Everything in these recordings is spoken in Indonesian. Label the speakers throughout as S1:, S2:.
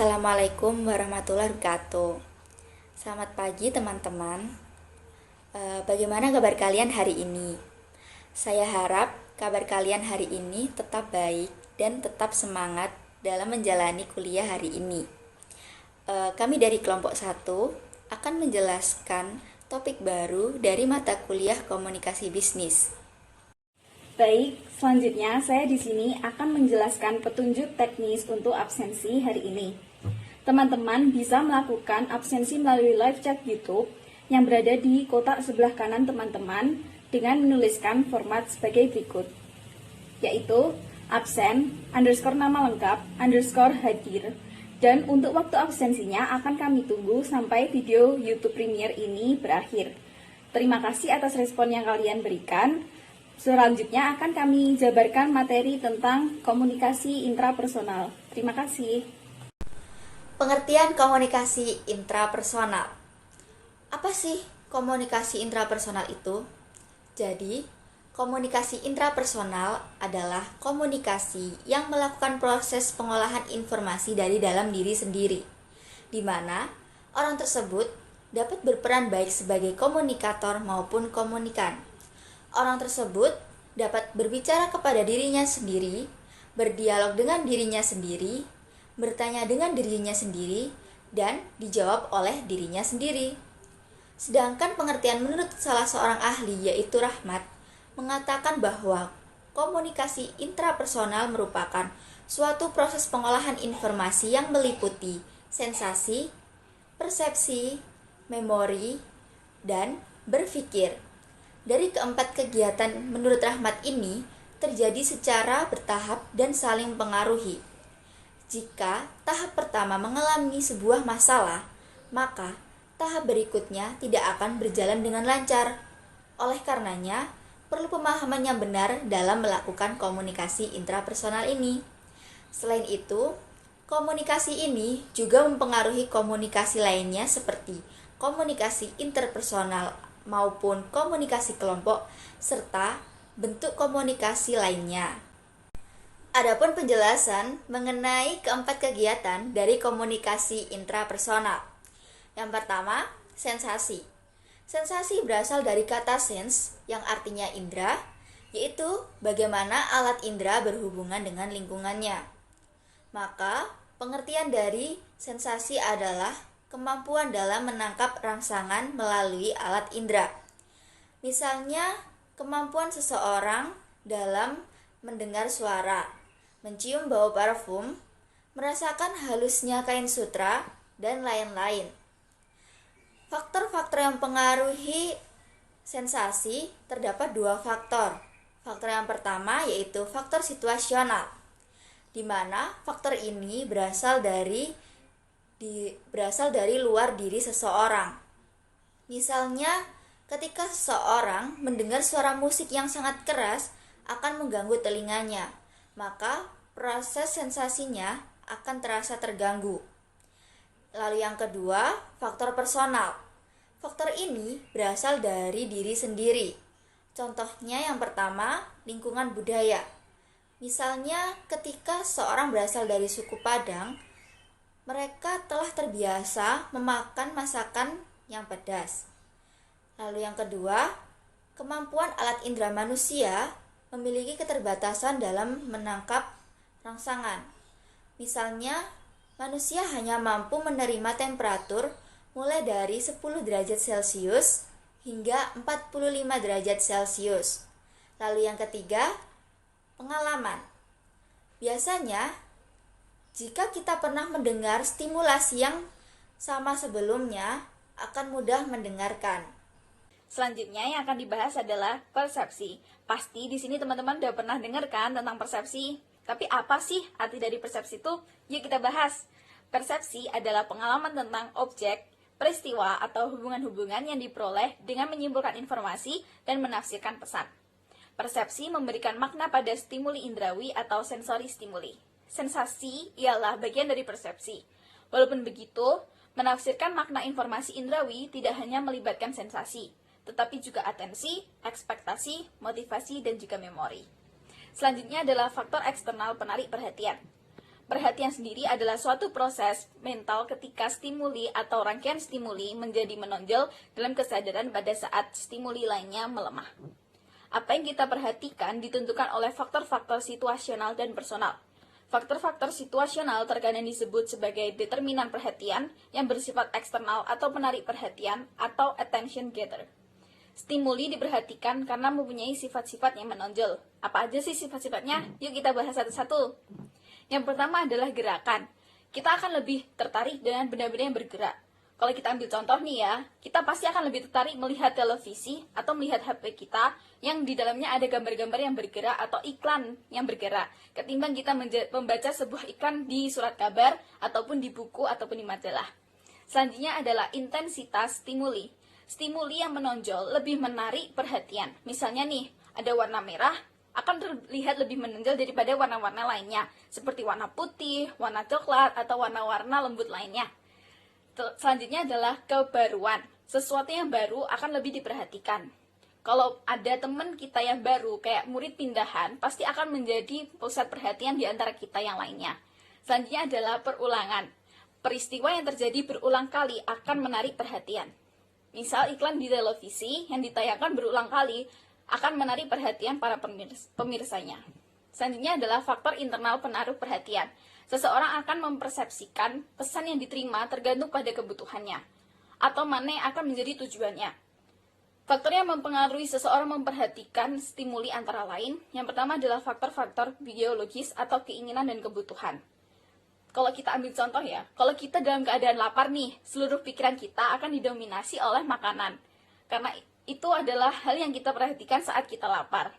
S1: Assalamualaikum warahmatullahi wabarakatuh. Selamat pagi teman-teman. Bagaimana kabar kalian hari ini? Saya harap kabar kalian hari ini tetap baik dan tetap semangat dalam menjalani kuliah hari ini. Kami dari kelompok 1 akan menjelaskan topik baru dari mata kuliah komunikasi bisnis.
S2: Baik, selanjutnya saya di sini akan menjelaskan petunjuk teknis untuk absensi hari ini. Teman-teman bisa melakukan absensi melalui live chat YouTube yang berada di kotak sebelah kanan teman-teman dengan menuliskan format sebagai berikut, yaitu absen, underscore nama lengkap, underscore hadir, dan untuk waktu absensinya akan kami tunggu sampai video YouTube Premiere ini berakhir. Terima kasih atas respon yang kalian berikan. Selanjutnya akan kami jabarkan materi tentang komunikasi intrapersonal. Terima kasih.
S1: Pengertian komunikasi intrapersonal. Apa sih komunikasi intrapersonal itu? Jadi, komunikasi intrapersonal adalah komunikasi yang melakukan proses pengolahan informasi dari dalam diri sendiri, di mana orang tersebut dapat berperan baik sebagai komunikator maupun komunikan. Orang tersebut dapat berbicara kepada dirinya sendiri, berdialog dengan dirinya sendiri, bertanya dengan dirinya sendiri, dan dijawab oleh dirinya sendiri. Sedangkan pengertian menurut salah seorang ahli, yaitu Rahmat, mengatakan bahwa komunikasi intrapersonal merupakan suatu proses pengolahan informasi yang meliputi sensasi, persepsi, memori, dan berpikir. Dari keempat kegiatan menurut Rahmat ini terjadi secara bertahap dan saling mempengaruhi. Jika tahap pertama mengalami sebuah masalah, maka tahap berikutnya tidak akan berjalan dengan lancar. Oleh karenanya, perlu pemahaman yang benar dalam melakukan komunikasi intrapersonal ini. Selain itu, komunikasi ini juga mempengaruhi komunikasi lainnya seperti komunikasi interpersonal maupun komunikasi kelompok, serta bentuk komunikasi lainnya. Adapun penjelasan mengenai keempat kegiatan dari komunikasi intrapersonal. Yang pertama, sensasi. Sensasi berasal dari kata sens yang artinya indera, yaitu bagaimana alat indera berhubungan dengan lingkungannya. Maka, pengertian dari sensasi adalah kemampuan dalam menangkap rangsangan melalui alat indera. Misalnya, kemampuan seseorang dalam mendengar suara, mencium bau parfum, merasakan halusnya kain sutra, dan lain-lain. Faktor-faktor yang mempengaruhi sensasi terdapat dua faktor. Faktor yang pertama yaitu faktor situasional, di mana faktor ini berasal dari luar diri seseorang. Misalnya, ketika seseorang mendengar suara musik yang sangat keras akan mengganggu telinganya, maka proses sensasinya akan terasa terganggu. Lalu yang kedua, faktor personal. Faktor ini berasal dari diri sendiri. Contohnya yang pertama, lingkungan budaya. Misalnya, ketika seorang berasal dari suku Padang, mereka telah terbiasa memakan masakan yang pedas. Lalu yang kedua, kemampuan alat indera manusia memiliki keterbatasan dalam menangkap rangsangan. Misalnya, manusia hanya mampu menerima temperatur mulai dari 10 derajat Celcius hingga 45 derajat Celcius. Lalu yang ketiga, pengalaman. Biasanya, jika kita pernah mendengar stimulasi yang sama sebelumnya, akan mudah mendengarkan.
S2: Selanjutnya yang akan dibahas adalah persepsi. Pasti di sini teman-teman udah pernah dengar kan tentang persepsi. Tapi apa sih arti dari persepsi itu? Yuk kita bahas. Persepsi adalah pengalaman tentang objek, peristiwa, atau hubungan-hubungan yang diperoleh dengan menyimpulkan informasi dan menafsirkan pesan. Persepsi memberikan makna pada stimuli indrawi atau sensori stimuli. Sensasi ialah bagian dari persepsi. Walaupun begitu, menafsirkan makna informasi indrawi tidak hanya melibatkan sensasi, tetapi juga atensi, ekspektasi, motivasi, dan juga memori. Selanjutnya adalah faktor eksternal penarik perhatian. Perhatian sendiri adalah suatu proses mental ketika stimuli atau rangkaian stimuli menjadi menonjol dalam kesadaran pada saat stimuli lainnya melemah. Apa yang kita perhatikan ditentukan oleh faktor-faktor situasional dan personal. Faktor-faktor situasional terkadang disebut sebagai determinan perhatian yang bersifat eksternal atau penarik perhatian atau attention getter. Stimuli diperhatikan karena mempunyai sifat-sifat yang menonjol. Apa aja sih sifat-sifatnya? Yuk kita bahas satu-satu. Yang pertama adalah gerakan. Kita akan lebih tertarik dengan benda-benda yang bergerak. Kalau kita ambil contoh nih ya, kita pasti akan lebih tertarik melihat televisi atau melihat HP kita yang di dalamnya ada gambar-gambar yang bergerak atau iklan yang bergerak, ketimbang kita membaca sebuah iklan di surat kabar ataupun di buku ataupun di majalah. Selanjutnya adalah intensitas stimuli. Stimuli yang menonjol lebih menarik perhatian. Misalnya nih, ada warna merah, akan terlihat lebih menonjol daripada warna-warna lainnya, seperti warna putih, warna coklat, atau warna-warna lembut lainnya. Selanjutnya adalah kebaruan. Sesuatu yang baru akan lebih diperhatikan. Kalau ada teman kita yang baru, kayak murid pindahan, pasti akan menjadi pusat perhatian di antara kita yang lainnya. Selanjutnya adalah perulangan. Peristiwa yang terjadi berulang kali akan menarik perhatian. Misal iklan di televisi yang ditayangkan berulang kali akan menarik perhatian para pemirsanya. Selanjutnya adalah faktor internal penaruh perhatian. Seseorang akan mempersepsikan pesan yang diterima tergantung pada kebutuhannya, atau mana yang akan menjadi tujuannya. Faktor yang mempengaruhi seseorang memperhatikan stimuli antara lain, yang pertama adalah faktor-faktor biologis atau keinginan dan kebutuhan. Kalau kita ambil contoh ya, kalau kita dalam keadaan lapar nih, seluruh pikiran kita akan didominasi oleh makanan. Karena itu adalah hal yang kita perhatikan saat kita lapar.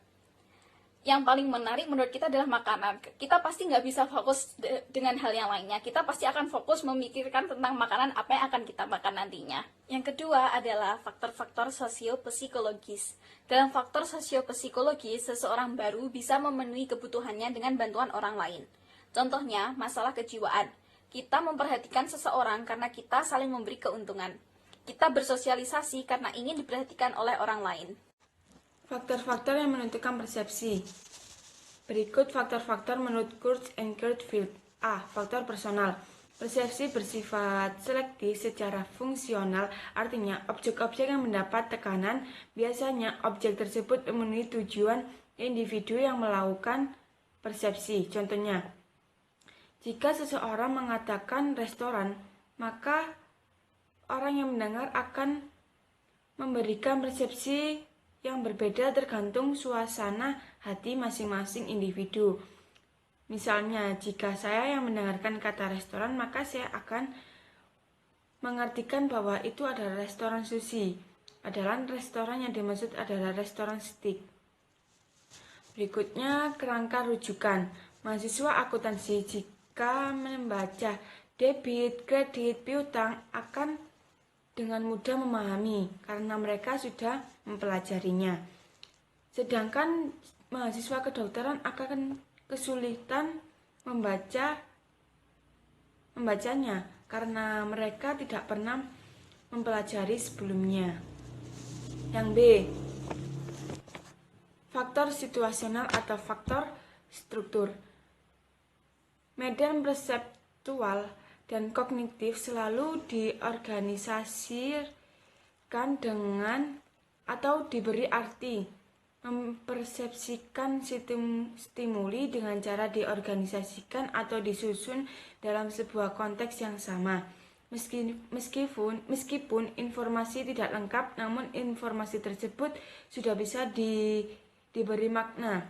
S2: Yang paling menarik menurut kita adalah makanan. Kita pasti nggak bisa fokus dengan hal yang lainnya. Kita pasti akan fokus memikirkan tentang makanan apa yang akan kita makan nantinya. Yang kedua adalah faktor-faktor sosiopsikologis. Dalam faktor sosiopsikologis, seseorang baru bisa memenuhi kebutuhannya dengan bantuan orang lain. Contohnya, masalah kejiwaan. Kita memperhatikan seseorang karena kita saling memberi keuntungan. Kita bersosialisasi karena ingin diperhatikan oleh orang lain.
S3: Faktor-faktor yang menentukan persepsi. Berikut faktor-faktor menurut Kurtz and Kurtfield. A. Faktor personal. Persepsi bersifat selektif secara fungsional, artinya objek-objek yang mendapat tekanan, biasanya objek tersebut memenuhi tujuan individu yang melakukan persepsi. Contohnya, jika seseorang mengatakan restoran, maka orang yang mendengar akan memberikan persepsi yang berbeda tergantung suasana hati masing-masing individu. Misalnya, jika saya yang mendengarkan kata restoran, maka saya akan mengartikan bahwa itu adalah restoran sushi. Padahal restoran yang dimaksud adalah restoran steak. Berikutnya, kerangka rujukan. Mahasiswa akuntansi jika membaca debit, kredit, piutang akan dengan mudah memahami karena mereka sudah mempelajarinya. Sedangkan mahasiswa kedokteran akan kesulitan membacanya karena mereka tidak pernah mempelajari sebelumnya. Yang B, faktor situasional atau faktor struktur. Medan perseptual dan kognitif selalu diorganisasikan dengan atau diberi arti. Mempersepsikan stimuli dengan cara diorganisasikan atau disusun dalam sebuah konteks yang sama. Meskipun informasi tidak lengkap, namun informasi tersebut sudah bisa diberi makna.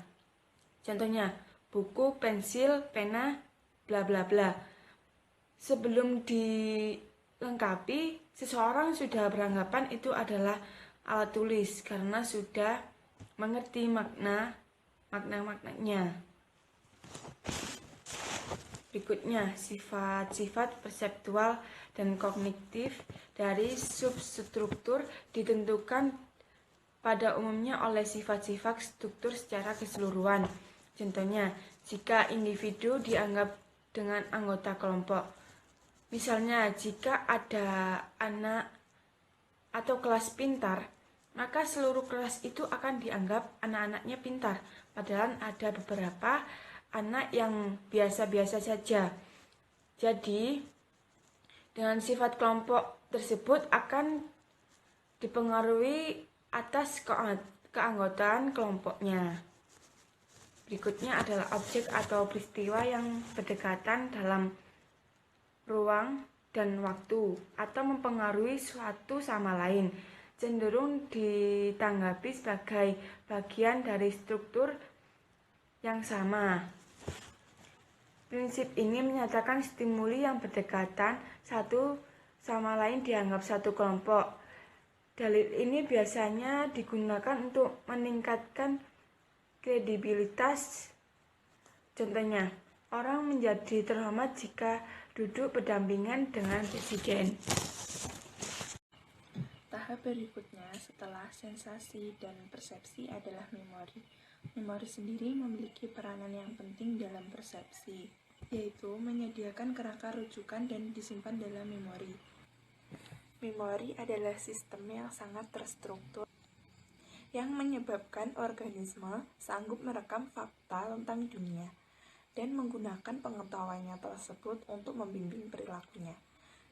S3: Contohnya, buku, pensil, pena, bla bla bla. Sebelum dilengkapi, seseorang sudah beranggapan itu adalah alat tulis karena sudah mengerti maknanya. Berikutnya, sifat-sifat perseptual dan kognitif dari substruktur ditentukan pada umumnya oleh sifat-sifat struktur secara keseluruhan. Contohnya, jika individu dianggap dengan anggota kelompok. Misalnya, jika ada anak atau kelas pintar, maka seluruh kelas itu akan dianggap anak-anaknya pintar. Padahal ada beberapa anak yang biasa-biasa saja. Jadi, dengan sifat kelompok tersebut akan dipengaruhi atas keanggotaan kelompoknya. Berikutnya adalah objek atau peristiwa yang berdekatan dalam ruang dan waktu atau mempengaruhi suatu sama lain, cenderung ditanggapi sebagai bagian dari struktur yang sama. Prinsip ini menyatakan stimuli yang berdekatan satu sama lain dianggap satu kelompok. Dalil ini biasanya digunakan untuk meningkatkan kredibilitas. Contohnya, orang menjadi terhormat jika duduk berdampingan dengan presiden.
S4: Tahap berikutnya setelah sensasi dan persepsi adalah memori. Memori sendiri memiliki peranan yang penting dalam persepsi, yaitu menyediakan kerangka rujukan dan disimpan dalam memori. Memori adalah sistem yang sangat terstruktur yang menyebabkan organisme sanggup merekam fakta tentang dunia dan menggunakan pengetahuannya tersebut untuk membimbing perilakunya.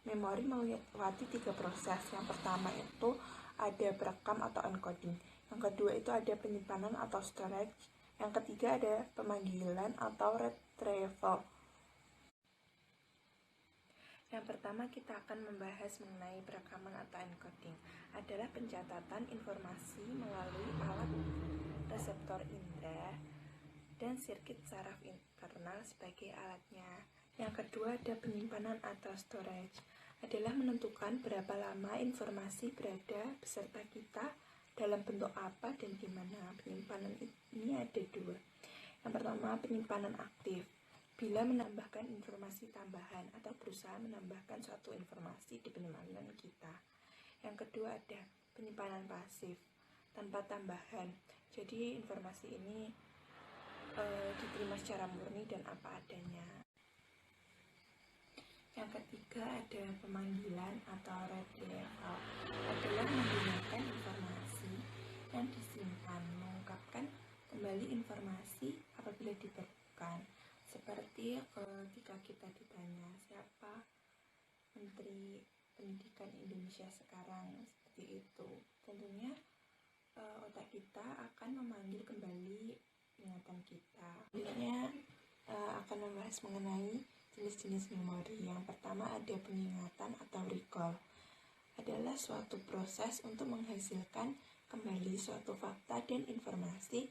S4: Memori melewati 3 proses. Yang pertama itu ada perekam atau encoding. Yang kedua itu ada penyimpanan atau storage. Yang ketiga ada pemanggilan atau retrieval. Yang pertama kita akan membahas mengenai perekaman atau encoding. Adalah pencatatan informasi melalui alat reseptor indera dan sirkuit saraf internal sebagai alatnya. Yang kedua ada penyimpanan atau storage. Adalah menentukan berapa lama informasi berada beserta kita, dalam bentuk apa dan di mana. Penyimpanan ini ada 2. Yang pertama penyimpanan aktif. Bila menambahkan informasi tambahan atau berusaha menambahkan suatu informasi di penyimpanan kita. Yang kedua ada penyimpanan pasif, tanpa tambahan. Jadi informasi ini diterima secara murni dan apa adanya. Yang ketiga ada pemanggilan atau retrieval. Adalah menggunakan informasi yang disimpan, mengungkapkan kembali informasi apabila diperlukan. Seperti ketika kita ditanya siapa Menteri Pendidikan Indonesia sekarang, seperti itu. Tentunya otak kita akan memanggil kembali ingatan kita. Selanjutnya akan membahas mengenai jenis-jenis memori. Yang pertama ada pengingatan atau recall. Adalah suatu proses untuk menghasilkan kembali suatu fakta dan informasi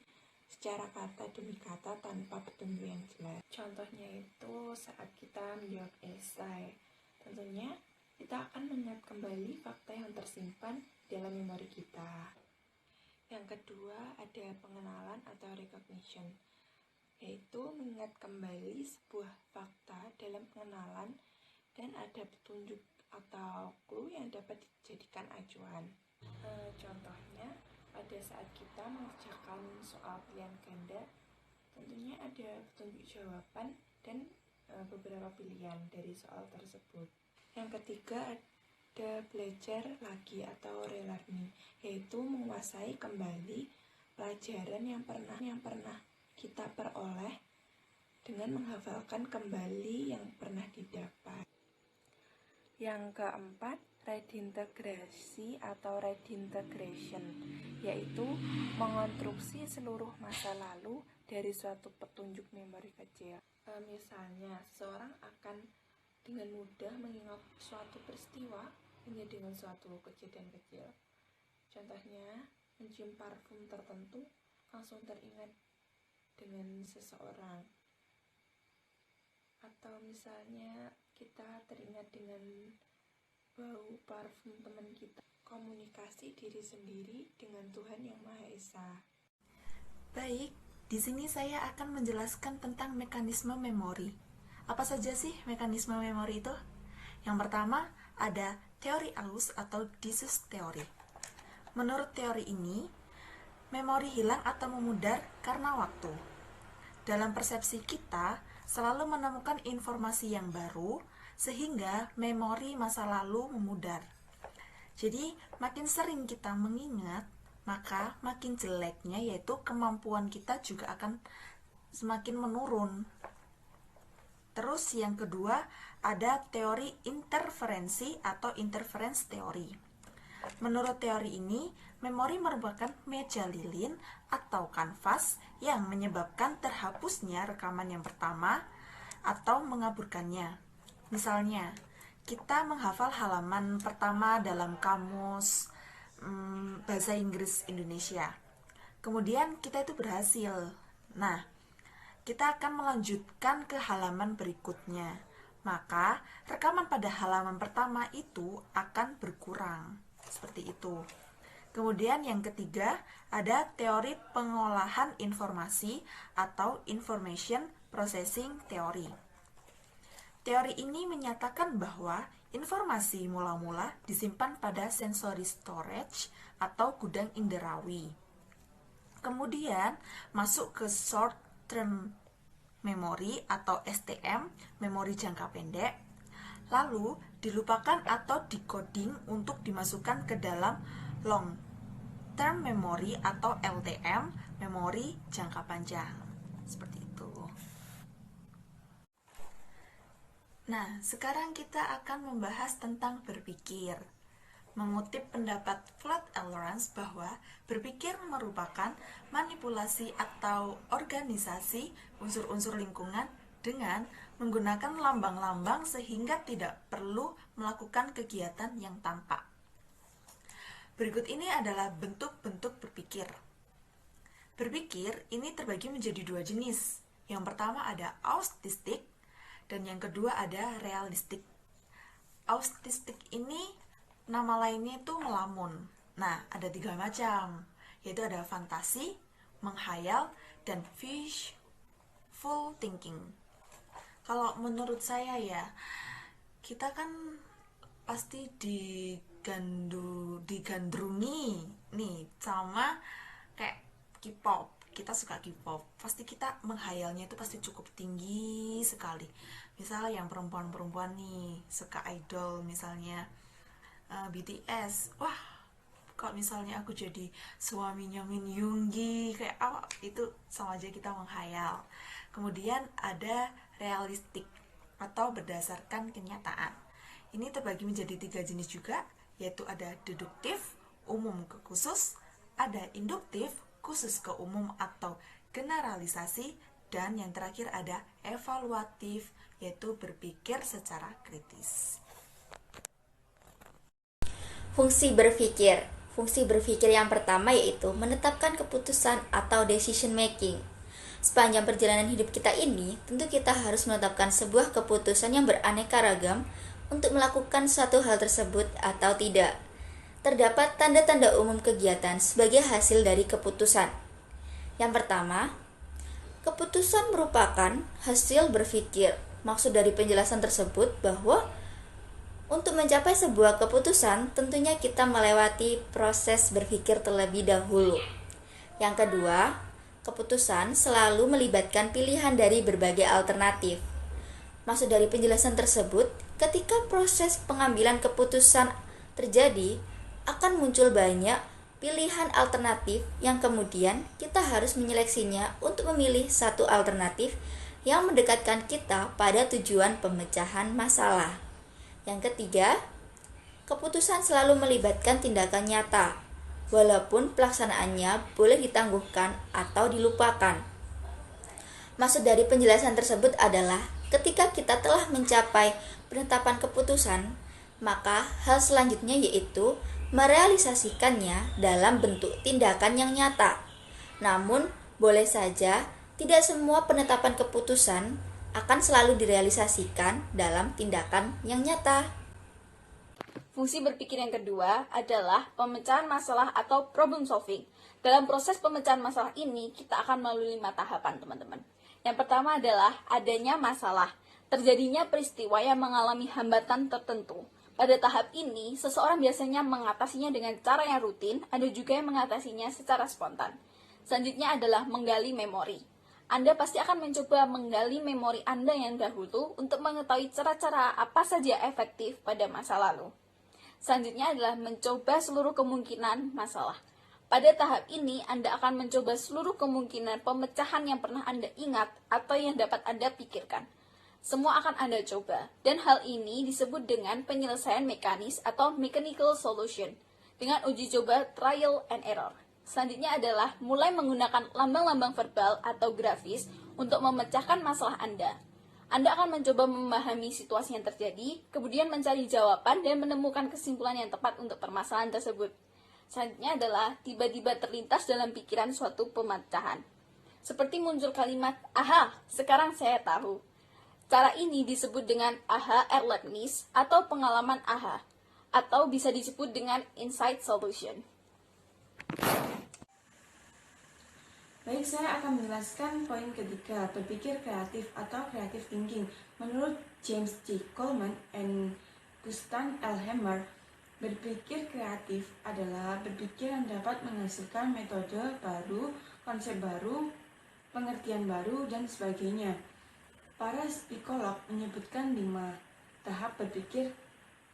S4: secara kata demi kata tanpa petunjuk yang jelas. Contohnya itu saat kita menjawab esai. Tentunya kita akan mengingat kembali fakta yang tersimpan dalam memori kita. Yang kedua ada pengenalan atau recognition, yaitu mengingat kembali sebuah fakta dalam pengenalan dan ada petunjuk atau clue yang dapat dijadikan acuan. Contohnya pada saat kita mengerjakan soal pilihan ganda, tentunya ada petunjuk jawaban dan beberapa pilihan dari soal tersebut. Yang ketiga ada belajar lagi atau relearning, yaitu menguasai kembali pelajaran yang pernah kita peroleh dengan menghafalkan kembali yang pernah didapat. Yang keempat, redintegrasi atau redintegration, yaitu mengonstruksi seluruh masa lalu dari suatu petunjuk memori kecil. Misalnya, seseorang akan dengan mudah mengingat suatu peristiwa hanya dengan suatu kejadian kecil. Contohnya, mencium parfum tertentu langsung teringat dengan seseorang. Atau misalnya kita teringat dengan bau parfum teman kita. Komunikasi diri sendiri dengan Tuhan Yang Maha Esa.
S5: Baik, di sini saya akan menjelaskan tentang mekanisme memori. Apa saja sih mekanisme memori itu? Yang pertama, ada teori alus atau disus teori. Menurut teori ini, memori hilang atau memudar karena waktu. Dalam persepsi kita, selalu menemukan informasi yang baru, sehingga memori masa lalu memudar. Jadi, makin sering kita mengingat, maka makin jeleknya, yaitu kemampuan kita juga akan semakin menurun. Terus yang kedua ada teori interferensi atau interference teori. Menurut teori ini, memori merupakan meja lilin atau kanvas yang menyebabkan terhapusnya rekaman yang pertama atau mengaburkannya. Misalnya, kita menghafal halaman pertama dalam kamus bahasa Inggris Indonesia. Kemudian kita itu berhasil. Nah, kita akan melanjutkan ke halaman berikutnya. Maka, rekaman pada halaman pertama itu akan berkurang. Seperti itu. Kemudian yang ketiga, ada teori pengolahan informasi atau information processing theory. Teori ini menyatakan bahwa informasi mula-mula disimpan pada sensory storage atau gudang inderawi. Kemudian masuk ke short term memory atau STM, memori jangka pendek, lalu dilupakan atau decoding untuk dimasukkan ke dalam long term memory atau LTM, memori jangka panjang. Seperti itu. Nah, sekarang kita akan membahas tentang berpikir. Mengutip pendapat Flatt-Elrance bahwa berpikir merupakan manipulasi atau organisasi unsur-unsur lingkungan dengan menggunakan lambang-lambang sehingga tidak perlu melakukan kegiatan yang tampak. Berikut ini adalah bentuk-bentuk berpikir. Berpikir ini terbagi menjadi dua jenis. Yang pertama ada autistik dan yang kedua ada realistik. Autistik ini nama lainnya itu melamun. Nah, ada 3 macam, yaitu ada fantasi, menghayal, dan wishful thinking. Kalau menurut saya ya, kita kan pasti digandrungi nih sama kayak K-pop. Kita suka K-pop, pasti kita menghayalnya itu pasti cukup tinggi sekali. Misalnya yang perempuan-perempuan nih suka idol misalnya BTS, wah kalau misalnya aku jadi suaminya Min Yoongi kayak apa, itu sama aja kita menghayal. Kemudian ada realistik atau berdasarkan kenyataan. Ini terbagi menjadi 3 jenis juga, yaitu ada deduktif, umum ke khusus, ada induktif, khusus ke umum atau generalisasi, dan yang terakhir ada evaluatif, yaitu berpikir secara kritis.
S1: Fungsi berpikir. Fungsi berpikir yang pertama yaitu menetapkan keputusan atau decision making. Sepanjang perjalanan hidup kita ini, tentu kita harus menetapkan sebuah keputusan yang beraneka ragam untuk melakukan suatu hal tersebut atau tidak. Terdapat tanda-tanda umum kegiatan sebagai hasil dari keputusan. Yang pertama, keputusan merupakan hasil berpikir. Maksud dari penjelasan tersebut bahwa untuk mencapai sebuah keputusan, tentunya kita melewati proses berpikir terlebih dahulu. Yang kedua, keputusan selalu melibatkan pilihan dari berbagai alternatif. Maksud dari penjelasan tersebut, ketika proses pengambilan keputusan terjadi, akan muncul banyak pilihan alternatif yang kemudian kita harus menyeleksinya untuk memilih satu alternatif yang mendekatkan kita pada tujuan pemecahan masalah. Yang ketiga, keputusan selalu melibatkan tindakan nyata, walaupun pelaksanaannya boleh ditangguhkan atau dilupakan. Maksud dari penjelasan tersebut adalah ketika kita telah mencapai penetapan keputusan, maka hal selanjutnya yaitu merealisasikannya dalam bentuk tindakan yang nyata. Namun, boleh saja tidak semua penetapan keputusan akan selalu direalisasikan dalam tindakan yang nyata.
S2: Fungsi berpikir yang kedua adalah pemecahan masalah atau problem solving. Dalam proses pemecahan masalah ini, kita akan melalui 5 tahapan, teman-teman. Yang pertama adalah adanya masalah, terjadinya peristiwa yang mengalami hambatan tertentu. Pada tahap ini, seseorang biasanya mengatasinya dengan cara yang rutin, ada juga yang mengatasinya secara spontan. Selanjutnya adalah menggali memori. Anda pasti akan mencoba menggali memori Anda yang dahulu untuk mengetahui cara-cara apa saja efektif pada masa lalu. Selanjutnya adalah mencoba seluruh kemungkinan masalah. Pada tahap ini, Anda akan mencoba seluruh kemungkinan pemecahan yang pernah Anda ingat atau yang dapat Anda pikirkan. Semua akan Anda coba, dan hal ini disebut dengan penyelesaian mekanis atau mechanical solution, dengan uji coba trial and error. Selanjutnya adalah mulai menggunakan lambang-lambang verbal atau grafis untuk memecahkan masalah Anda. Anda akan mencoba memahami situasi yang terjadi, kemudian mencari jawaban dan menemukan kesimpulan yang tepat untuk permasalahan tersebut. Selanjutnya adalah tiba-tiba terlintas dalam pikiran suatu pemecahan. Seperti muncul kalimat, "Aha, sekarang saya tahu." Cara ini disebut dengan aha erlebnis atau pengalaman aha, atau bisa disebut dengan insight solution.
S3: Baik, saya akan menjelaskan poin ketiga, berpikir kreatif atau creative thinking. Menurut James C. Coleman and Gustav L. Hammer, berpikir kreatif adalah berpikir yang dapat menghasilkan metode baru, konsep baru, pengertian baru, dan sebagainya. Para psikolog menyebutkan 5 tahap berpikir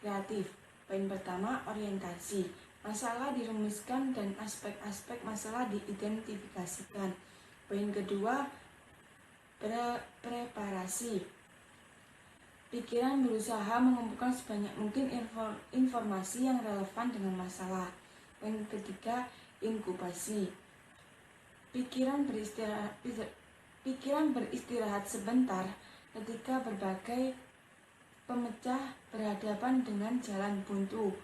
S3: kreatif. Poin pertama, orientasi. Masalah dirumuskan dan aspek-aspek masalah diidentifikasikan. Poin kedua, preparasi. Pikiran berusaha mengumpulkan sebanyak mungkin informasi yang relevan dengan masalah. Poin ketiga, inkubasi. Pikiran beristirahat sebentar ketika berbagai pemecah berhadapan dengan jalan buntu.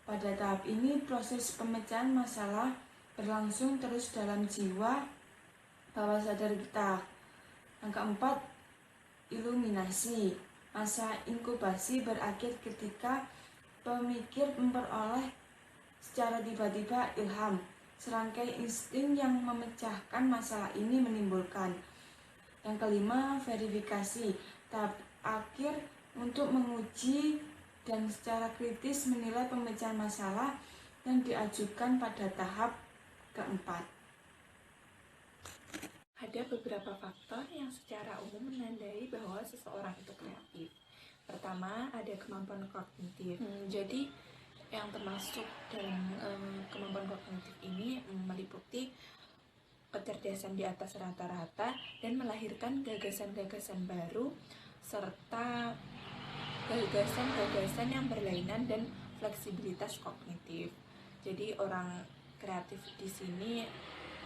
S3: Pada tahap ini, proses pemecahan masalah berlangsung terus dalam jiwa bawah sadar kita. Yang keempat, iluminasi. Masa inkubasi berakhir ketika pemikir memperoleh secara tiba-tiba ilham. Serangkai insting yang memecahkan masalah ini menimbulkan. Yang kelima, verifikasi. Tahap akhir untuk menguji dan secara kritis menilai pemecahan masalah yang diajukan pada tahap keempat.
S4: Ada beberapa faktor yang secara umum menandai bahwa seseorang itu kreatif. Pertama, ada kemampuan kognitif. Jadi yang termasuk dalam kemampuan kognitif ini meliputi kecerdasan di atas rata-rata dan melahirkan gagasan-gagasan baru serta gagasan-gagasan yang berlainan dan fleksibilitas kognitif. Jadi orang kreatif di sini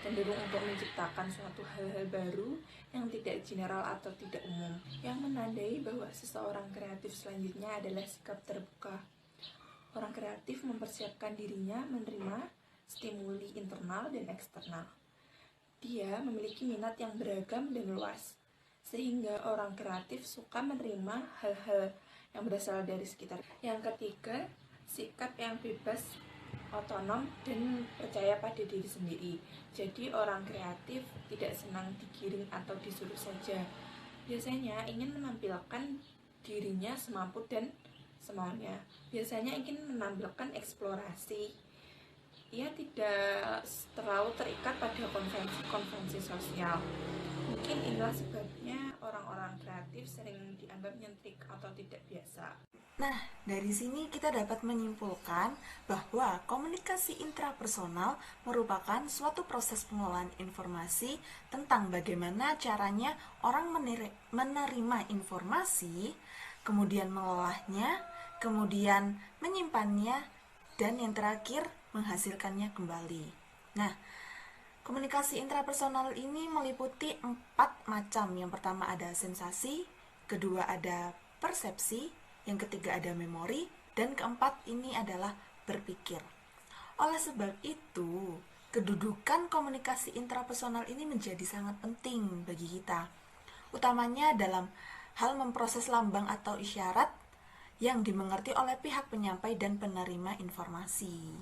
S4: cenderung untuk menciptakan suatu hal-hal baru yang tidak general atau tidak umum. Yang menandai bahwa seseorang kreatif selanjutnya adalah sikap terbuka. Orang kreatif mempersiapkan dirinya menerima stimuli internal dan eksternal. Dia memiliki minat yang beragam dan luas, sehingga orang kreatif suka menerima hal-hal yang berasal dari sekitar. Yang ketiga, sikap yang bebas, otonom, dan percaya pada diri sendiri. Jadi orang kreatif tidak senang digiring atau disuruh saja. Biasanya ingin menampilkan dirinya semampu dan semaunya. Biasanya ingin menampilkan eksplorasi. Ia tidak terlalu terikat pada konvensi sosial. Mungkin inilah sebabnya orang-orang kreatif sering dianggap nyentrik atau tidak biasa.
S5: Nah, dari sini kita dapat menyimpulkan bahwa komunikasi intrapersonal merupakan suatu proses pengolahan informasi tentang bagaimana caranya orang menerima informasi, kemudian mengolahnya, kemudian menyimpannya, dan yang terakhir menghasilkannya kembali. Nah, komunikasi intrapersonal ini meliputi 4 macam. Yang pertama ada sensasi, kedua ada persepsi, yang ketiga ada memori, dan keempat ini adalah berpikir. Oleh sebab itu, kedudukan komunikasi intrapersonal ini menjadi sangat penting bagi kita, utamanya dalam hal memproses lambang atau isyarat yang dimengerti oleh pihak penyampai dan penerima informasi.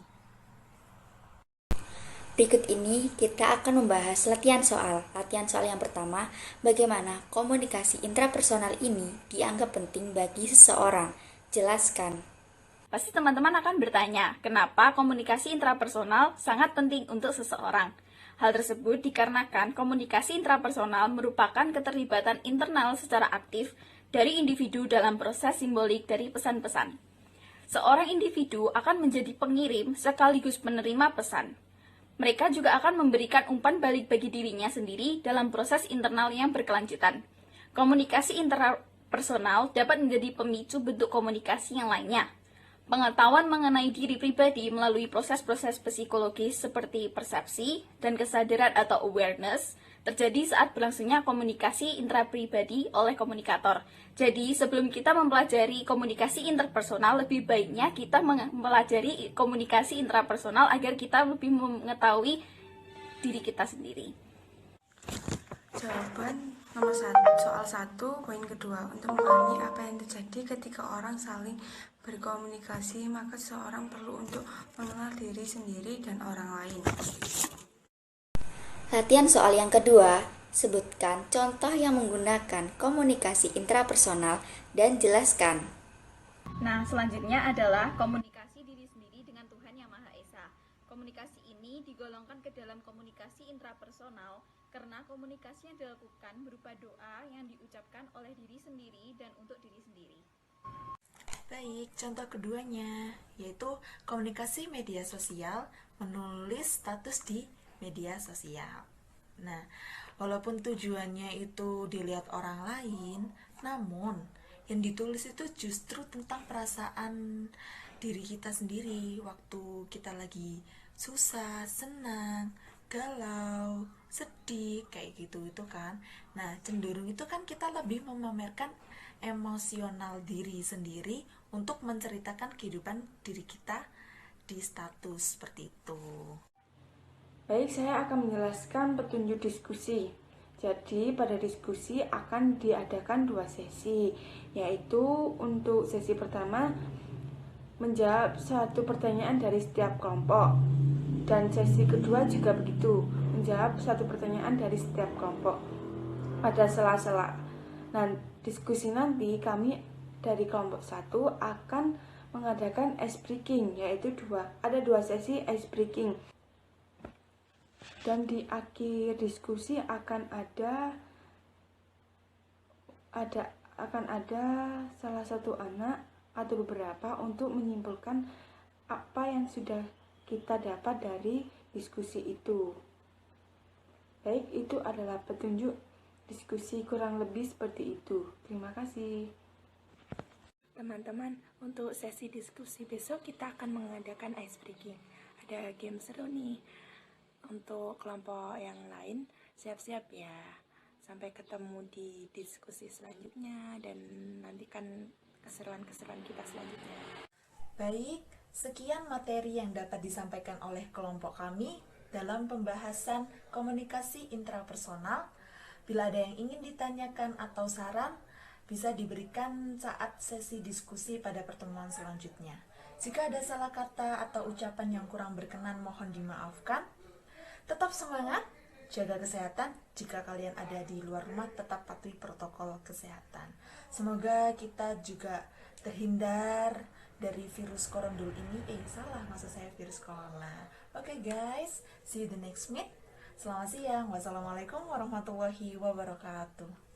S1: Berikut ini kita akan membahas latihan soal. Latihan soal yang pertama, bagaimana komunikasi intrapersonal ini dianggap penting bagi seseorang. Jelaskan.
S2: Pasti teman-teman akan bertanya, kenapa komunikasi intrapersonal sangat penting untuk seseorang? Hal tersebut dikarenakan komunikasi intrapersonal merupakan keterlibatan internal secara aktif dari individu dalam proses simbolik dari pesan-pesan. Seorang individu akan menjadi pengirim sekaligus penerima pesan. Mereka juga akan memberikan umpan balik bagi dirinya sendiri dalam proses internal yang berkelanjutan. Komunikasi interpersonal dapat menjadi pemicu bentuk komunikasi yang lainnya. Pengetahuan mengenai diri pribadi melalui proses-proses psikologis seperti persepsi dan kesadaran atau awareness terjadi saat berlangsungnya komunikasi intrapribadi oleh komunikator. Jadi, sebelum kita mempelajari komunikasi interpersonal, lebih baiknya kita mempelajari komunikasi intrapersonal agar kita lebih mengetahui diri kita sendiri.
S3: Jawaban nomor 1, soal 1, poin kedua. Untuk memahami apa yang terjadi ketika orang saling berkomunikasi, maka seseorang perlu untuk mengenal diri sendiri dan orang lain.
S1: Latihan soal yang kedua, sebutkan contoh yang menggunakan komunikasi intrapersonal dan jelaskan.
S2: Nah, selanjutnya adalah komunikasi diri sendiri dengan Tuhan Yang Maha Esa. Komunikasi ini digolongkan ke dalam komunikasi intrapersonal karena komunikasi yang dilakukan berupa doa yang diucapkan oleh diri sendiri dan untuk diri sendiri.
S5: Baik, contoh keduanya yaitu komunikasi media sosial, menulis status di media sosial. Nah, walaupun tujuannya itu dilihat orang lain, namun yang ditulis itu justru tentang perasaan diri kita sendiri waktu kita lagi susah, senang, galau, sedih, kayak gitu itu kan. Nah, cenderung itu kan kita lebih memamerkan emosional diri sendiri untuk menceritakan kehidupan diri kita di status seperti itu.
S3: Baik, saya akan menjelaskan petunjuk diskusi. Jadi, pada diskusi akan diadakan 2 sesi, yaitu untuk sesi pertama menjawab satu pertanyaan dari setiap kelompok, dan sesi kedua juga begitu, menjawab satu pertanyaan dari setiap kelompok pada sela-sela. Nah, diskusi nanti kami dari kelompok 1 akan mengadakan ice breaking, yaitu ada dua sesi ice breaking. Dan di akhir diskusi akan ada salah satu anak atau beberapa untuk menyimpulkan apa yang sudah kita dapat dari diskusi itu. Baik, itu adalah petunjuk diskusi kurang lebih seperti itu. Terima kasih.
S4: Teman-teman, untuk sesi diskusi besok kita akan mengadakan ice breaking. Ada game seru nih. Untuk kelompok yang lain, siap-siap ya. Sampai ketemu di diskusi selanjutnya dan nantikan keseruan-keseruan kita selanjutnya.
S5: Baik, sekian materi yang dapat disampaikan oleh kelompok kami dalam pembahasan komunikasi intrapersonal. Bila ada yang ingin ditanyakan atau saran, bisa diberikan saat sesi diskusi pada pertemuan selanjutnya. Jika ada salah kata atau ucapan yang kurang berkenan, mohon dimaafkan. Tetap semangat, jaga kesehatan. Jika kalian ada di luar rumah, tetap patuhi protokol kesehatan. Semoga kita juga terhindar dari virus korondul ini. Maksud saya virus corona. Oke guys, see you the next meet. Selamat siang. Wassalamualaikum warahmatullahi wabarakatuh.